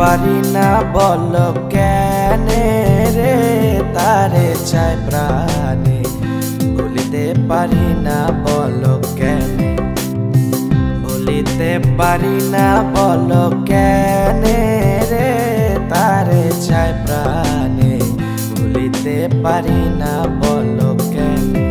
পারি না বলো কেনে রে তারে চাই প্রাণে ভুলিতে পারি না বলো কেনে ভুলিতে পারি না বলো কেনে রে তারে চাই প্রাণে ভুলিতে পারি না বলো কেনে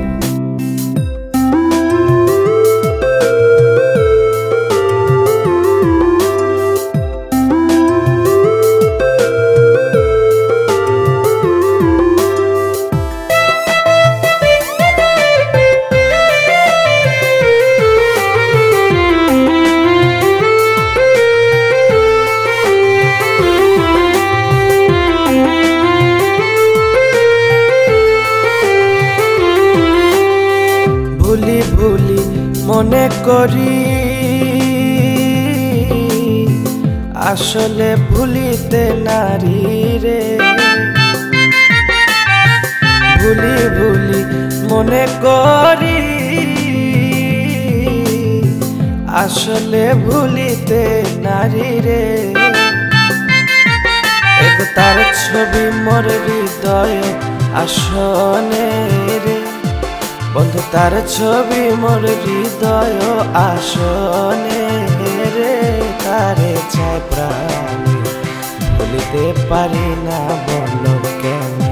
ভুলি ভুলি মনে করি আসলে ভুলিতে নারী রে ভুলি ভুলি মনে করি আসলে ভুলিতে নারী রে এক তার ছবি মোর হৃদয় আসনে রে বন্ধু তার ছবি মোর হৃদয় আসনে রে তারে চাই প্রাণে ভুলিতে পারি না বলো কেনে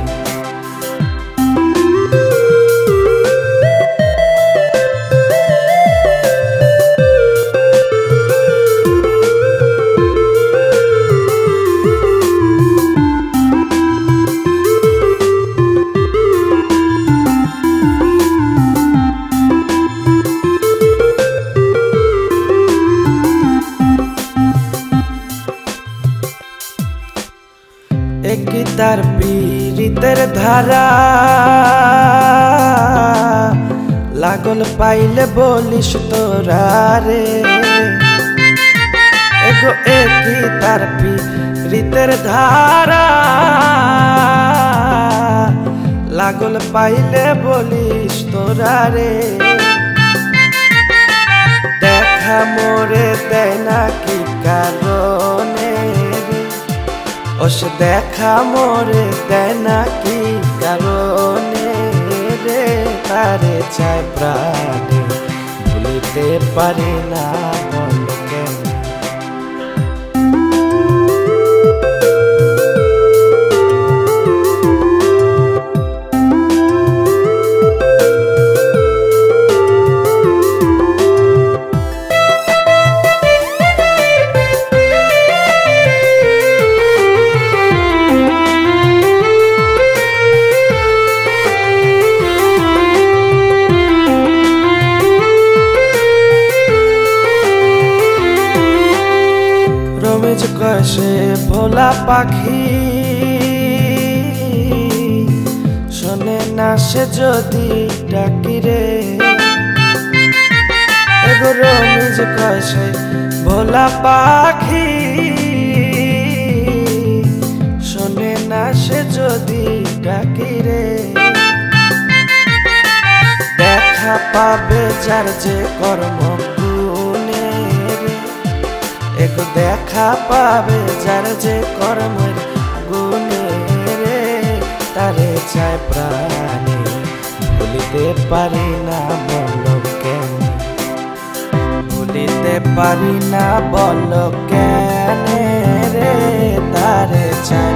একই তার পীড়িতের ধারা লাগল পাইলে বলিস তোরা রে এগো একই তার পীড়িতের ধারা লাগল পাইলে বলিস তোরা রে দেখা মোরে দেয় না কি কারণে ওসে দেখা মোরে দেয় না কি কারণে রে তারে চাই প্রাণে ভুলিতে পারি না বলো কেনে রমেশ কষে ভোলা পাখি শোনে না সে যদি ডাকি রে এগো রমেশ কষে ভোলা পাখি শোনে না সে যদি ডাকি রে দেখা পাবে যার যে কর্ম এক দেখা পাবে যার যে কর্মের গুণে রে তারে চাই প্রাণে ভুলিতে পারি না বলো কেনে ভুলিতে পারি না বলো কেনে রে তারে চাই